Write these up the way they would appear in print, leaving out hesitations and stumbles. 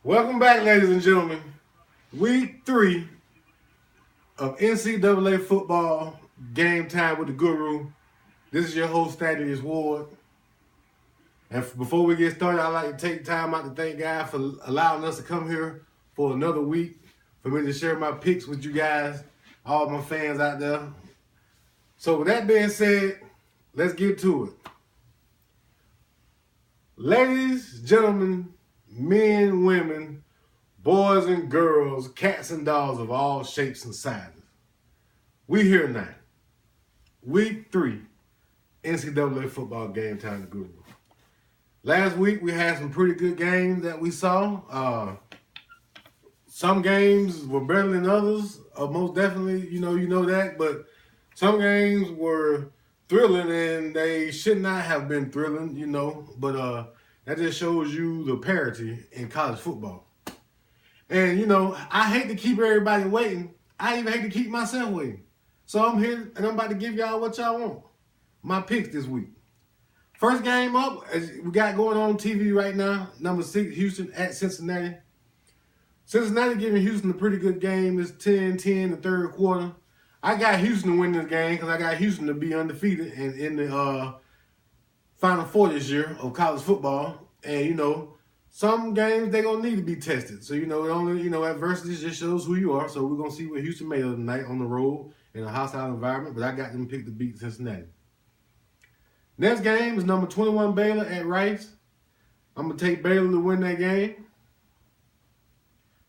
Welcome back, ladies and gentlemen. Week 3 of NCAA football game time with the Guru. This is your host, Thaddeus Ward. And before we get started, I'd like to take time out to thank God for allowing us to come here for another week, for me to share my picks with you guys, all my fans out there. So with that being said, let's get to it. Ladies, gentlemen, men, women, boys and girls, cats and dogs of all shapes and sizes. We here now. Week 3, NCAA football game time to Google. Last week we had some pretty good games that we saw. Some games were better than others. Most definitely, you know that. But some games were thrilling and they should not have been thrilling, But that just shows you the parity in college football. And, I hate to keep everybody waiting. I even hate to keep myself waiting. So I'm here and I'm about to give y'all what y'all want. My picks this week. First game up, as we got going on TV right now, number 6, Houston at Cincinnati. Cincinnati giving Houston a pretty good game. It's 10-10 in the third quarter. I got Houston to win this game because I got Houston to be undefeated and in the Final Four this year of college football. And, some games they're going to need to be tested. So, adversity just shows who you are. So we're going to see what Houston made of tonight on the road in a hostile environment. But I got them picked to beat Cincinnati. Next game is number 21 Baylor at Rice. I'm going to take Baylor to win that game.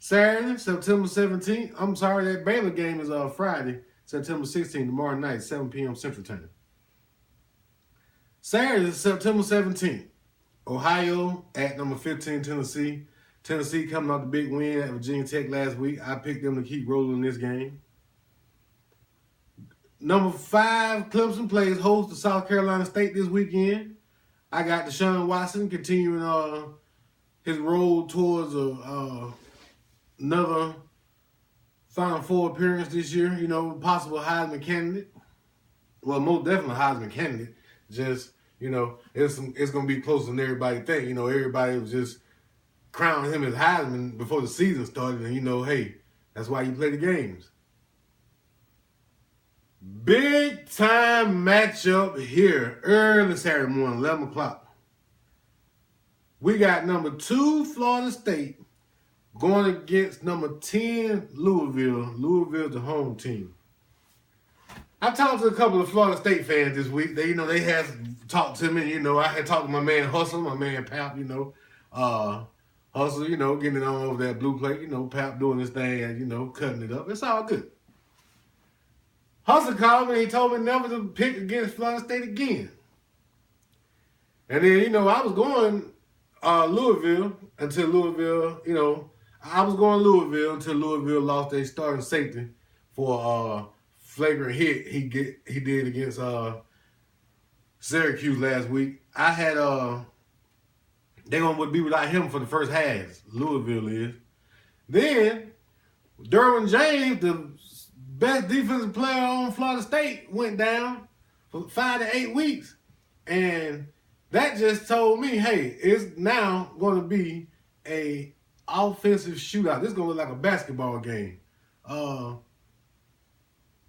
Saturday, September 17th. I'm sorry, that Baylor game is Friday, September 16th, tomorrow night, 7 p.m. Central Time. Saturday, September 17th. Ohio at number 15, Tennessee. Tennessee coming off the big win at Virginia Tech last week. I picked them to keep rolling in this game. Number 5, Clemson plays host to South Carolina State this weekend. I got Deshaun Watson continuing his road towards another Final Four appearance this year. Possible Heisman candidate. Well, most definitely Heisman candidate. Just, it's going to be closer than everybody think. Everybody was just crowning him as Heisman before the season started. And, hey, that's why you play the games. Big time matchup here early Saturday morning, 11 o'clock. We got number 2 Florida State going against number 10 Louisville. Louisville's the home team. I talked to a couple of Florida State fans this week. They had talked to me. I had talked to my man Hustle, my man Pap. Hustle, getting it on over that blue plate. Pap doing his thing and cutting it up. It's all good. Hustle called me and he told me never to pick against Florida State again. And then, I was going Louisville until Louisville, I was going Louisville until Louisville lost their starting safety for a flagrant hit he did against Syracuse last week. I had they're going to be without him for the first half. Louisville is. Then Derwin James, the best defensive player on Florida State, went down for 5 to 8 weeks. And that just told me, hey, it's now going to be a offensive shootout. This is going to look like a basketball game.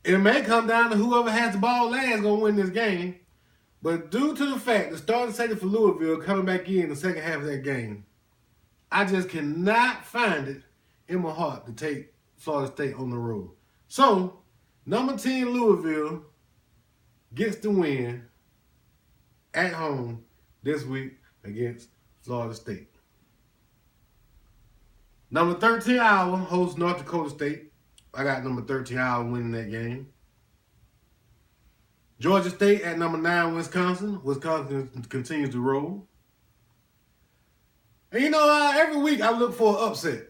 It may come down to whoever has the ball last is going to win this game. But due to the fact the starting safety for Louisville coming back in the second half of that game, I just cannot find it in my heart to take Florida State on the road. So, number 10 Louisville gets the win at home this week against Florida State. Number 13 Iowa hosts North Dakota State. I got number 13 Iowa winning that game. Georgia State at number 9 Wisconsin. Wisconsin continues to roll. And every week I look for an upset.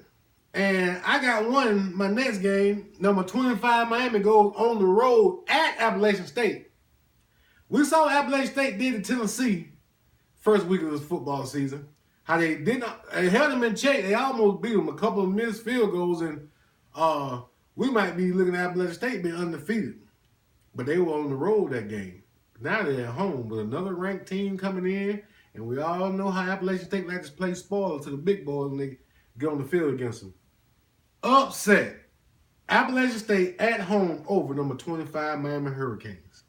And I got one, my next game, number 25 Miami goes on the road at Appalachian State. We saw Appalachian State did to Tennessee first week of this football season. How they held them in check. They almost beat them. A couple of missed field goals, and we might be looking at Appalachian State being undefeated. But they were on the road that game. Now they're at home with another ranked team coming in. And we all know how Appalachian State like to play spoiler to the big boys when they get on the field against them. Upset. Appalachian State at home over number 25 Miami Hurricanes.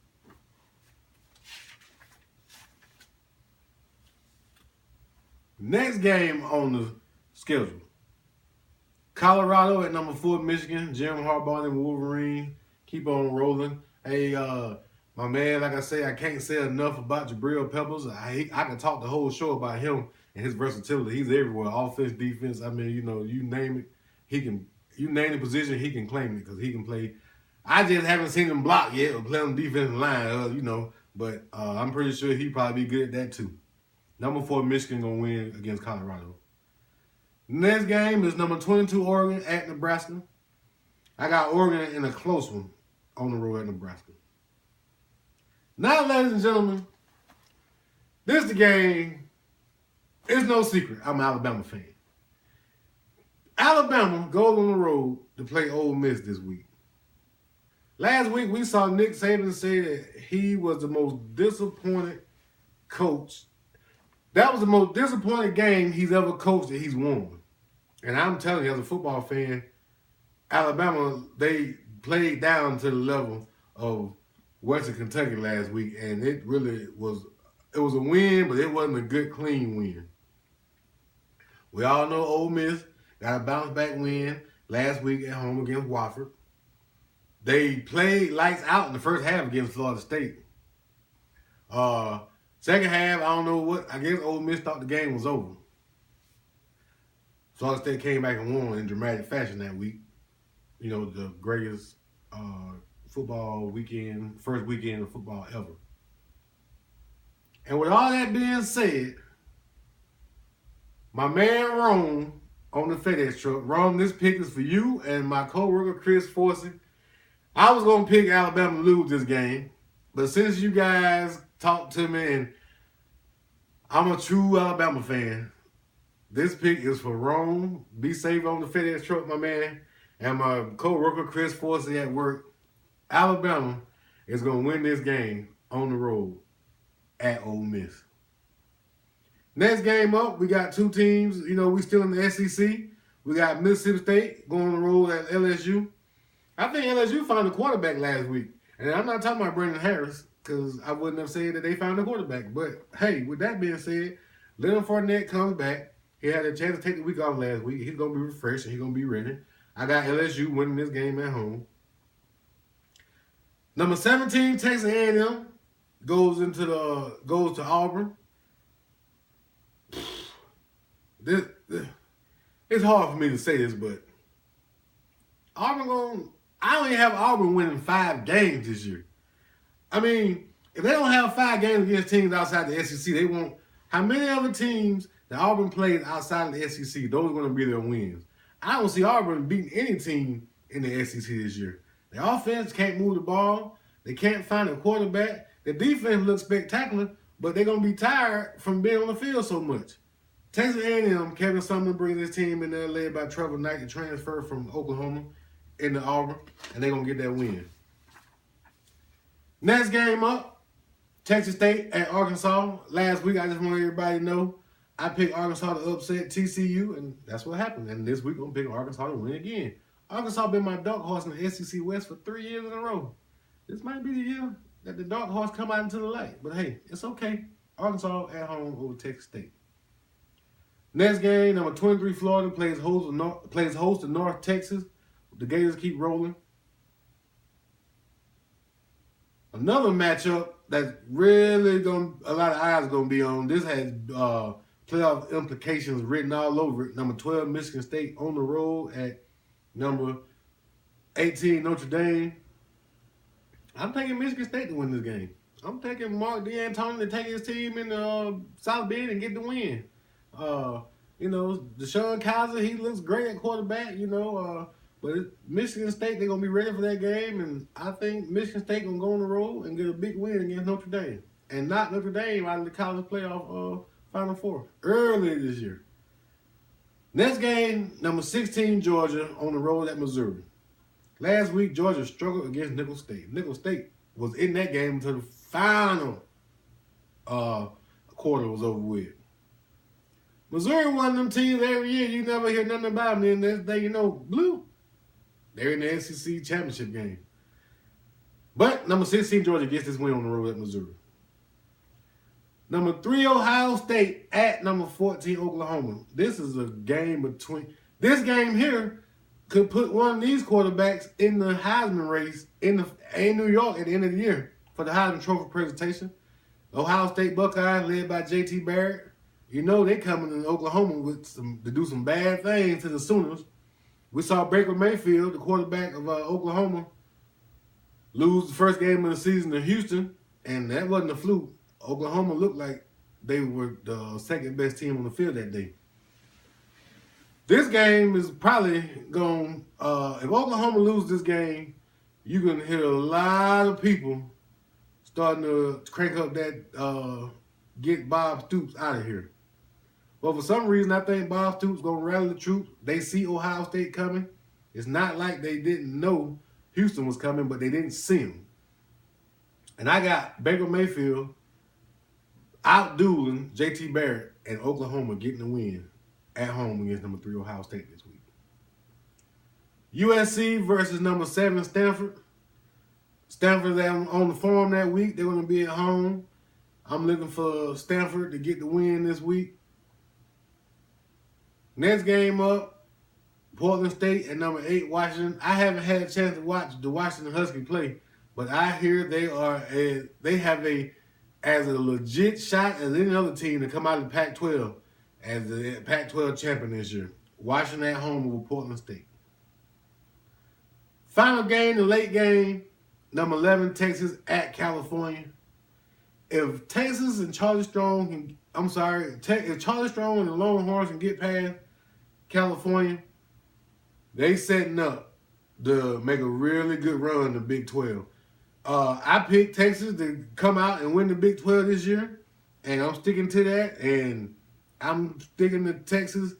Next game on the schedule. Colorado at number 4 Michigan. Jim Harbaugh and Wolverine keep on rolling. Hey, my man, like I say, I can't say enough about Jabril Peppers. I can talk the whole show about him and his versatility. He's everywhere. Offense, defense. I mean, you name it, he can. You name the position, he can claim it because he can play. I just haven't seen him block yet or play on the defensive line, But I'm pretty sure he'd probably be good at that too. Number 4 Michigan gonna win against Colorado. Next game is number 22 Oregon at Nebraska. I got Oregon in a close one on the road at Nebraska. Now, ladies and gentlemen, this is the game. It's no secret I'm an Alabama fan. Alabama goes on the road to play Ole Miss this week. Last week, we saw Nick Saban say that he was the most disappointed coach. That was the most disappointed game he's ever coached that he's won. And I'm telling you, as a football fan, Alabama, they played down to the level of Western Kentucky last week, and it really was, it was a win, but it wasn't a good, clean win. We all know Ole Miss got a bounce-back win last week at home against Wofford. They played lights out in the first half against Florida State. Second half, I don't know what. I guess Ole Miss thought the game was over. Florida State came back and won in dramatic fashion that week. The greatest football weekend, first weekend of football ever. And with all that being said, my man Rome on the FedEx truck. Rome, this pick is for you and my co-worker Chris Forsey. I was going to pick Alabama to lose this game, but since you guys talked to me and I'm a true Alabama fan, this pick is for Rome. Be safe on the FedEx truck, my man, and my co-worker Chris Forsey at work. Alabama is going to win this game on the road at Ole Miss. Next game up, we got two teams. We still in the SEC. We got Mississippi State going on the road at LSU. I think LSU found a quarterback last week. And I'm not talking about Brandon Harris because I wouldn't have said that they found a quarterback. But, hey, with that being said, Leonard Fournette comes back. He had a chance to take the week off last week. He's going to be refreshed and he's going to be ready. I got LSU winning this game at home. Number 17, Texas A&M goes to Auburn. It's hard for me to say this, but I only have Auburn winning 5 games this year. I mean, if they don't have 5 games against teams outside the SEC, they won't. How many other teams that Auburn played outside of the SEC, those are going to be their wins. I don't see Auburn beating any team in the SEC this year. The offense can't move the ball. They can't find a quarterback. The defense looks spectacular, but they're going to be tired from being on the field so much. Texas A&M, Kevin Sumner brings his team in there led by Trevor Knight, the transfer from Oklahoma into Auburn, and they're going to get that win. Next game up, Texas State at Arkansas. Last week, I just want everybody to know, I picked Arkansas to upset TCU, and that's what happened. And this week, I'm picking Arkansas to win again. Arkansas been my dark horse in the SEC West for 3 years in a row. This might be the year that the dark horse come out into the light. But hey, it's okay. Arkansas at home over Texas State. Next game, number 23 Florida plays host to North Texas. The Gators keep rolling. Another matchup that's really a lot of eyes going to be on. This has playoff implications written all over it. Number 12 Michigan State on the road at number 18 Notre Dame. I'm taking Michigan State to win this game. I'm taking Mark D'Antoni to take his team in South Bend and get the win. Deshaun Kaiser, he looks great at quarterback, but Michigan State, they're going to be ready for that game, and I think Michigan State going to go on the road and get a big win against Notre Dame, and knock Notre Dame out of the college playoff Final Four earlier this year. Next game, number 16 Georgia on the road at Missouri. Last week, Georgia struggled against Nicholls State. Nicholls State was in that game until the final quarter was over with. Missouri one of them teams every year. You never hear nothing about them. And next thing you know, blue. They're in the SEC championship game. But number 16, Georgia gets this win on the road at Missouri. Number 3, Ohio State at number 14, Oklahoma. This is a game between... This game here could put one of these quarterbacks in the Heisman race in New York at the end of the year for the Heisman Trophy presentation. Ohio State Buckeyes, led by J.T. Barrett. You know they coming to Oklahoma to do some bad things to the Sooners. We saw Baker Mayfield, the quarterback of Oklahoma, lose the first game of the season to Houston, and that wasn't a fluke. Oklahoma looked like they were the second best team on the field that day. This game is probably going, if Oklahoma loses this game, you're going to hear a lot of people starting to crank up that get Bob Stoops out of here. But for some reason, I think Bob Stoops going to rally the troops. They see Ohio State coming. It's not like they didn't know Houston was coming, but they didn't see him. And I got Baker Mayfield outdueling J.T. Barrett and Oklahoma getting the win at home against number 3 Ohio State this week. USC versus number 7 Stanford. Stanford's on the farm that week. They're going to be at home. I'm looking for Stanford to get the win this week. Next game up, Portland State at number 8 Washington. I haven't had a chance to watch the Washington Huskies play, but I hear they have as a legit shot as any other team to come out of the Pac-12 as the Pac-12 champion this year. Washington at home with Portland State. Final game, the late game, number 11 Texas at California. If Texas and Charlie Strong if Charlie Strong and the Longhorns can get past California, they setting up to make a really good run in the Big 12. I picked Texas to come out and win the Big 12 this year, and I'm sticking to that, and I'm sticking to Texas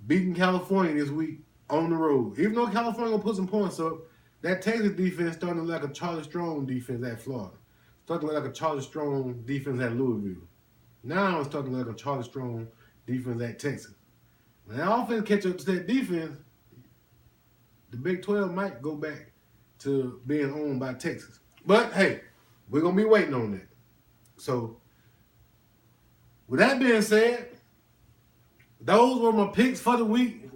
beating California this week on the road. Even though California will put some points up, that Texas defense starting to look like a Charlie Strong defense at Florida. Starting to look like a Charlie Strong defense at Louisville. Now it's starting to look like a Charlie Strong defense at Texas. When that offense catch up to that defense, the Big 12 might go back to being owned by Texas. But, hey, we're going to be waiting on that. So, with that being said, those were my picks for the week.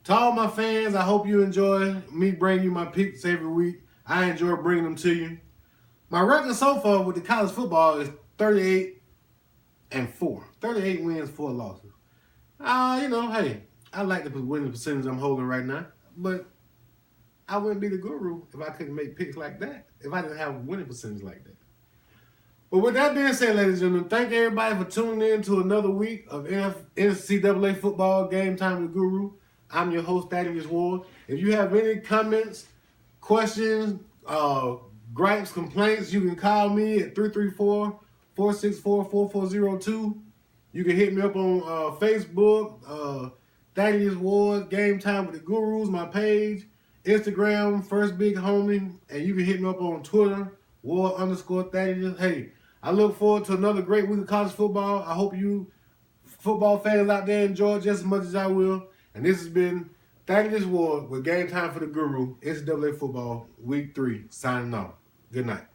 To all my fans, I hope you enjoy me bringing you my picks every week. I enjoy bringing them to you. My record so far with the college football is 38-4. 38 wins, 4 losses. Hey, I like the winning percentage I'm holding right now, but I wouldn't be the guru if I couldn't make picks like that, if I didn't have a winning percentage like that. But with that being said, ladies and gentlemen, thank everybody for tuning in to another week of NCAA football Game Time with Guru. I'm your host, Thaddeus Ward. If you have any comments, questions, gripes, complaints, you can call me at 334-464-4402. You can hit me up on Facebook, Thaddeus Ward, Game Time with the Gurus, my page, Instagram, First Big Homie, and you can hit me up on Twitter, Ward_Thaddeus. Hey, I look forward to another great week of college football. I hope you football fans out there enjoy it just as much as I will. And this has been Thaddeus Ward with Game Time for the Guru, NCAA Football, Week 3, signing off. Good night.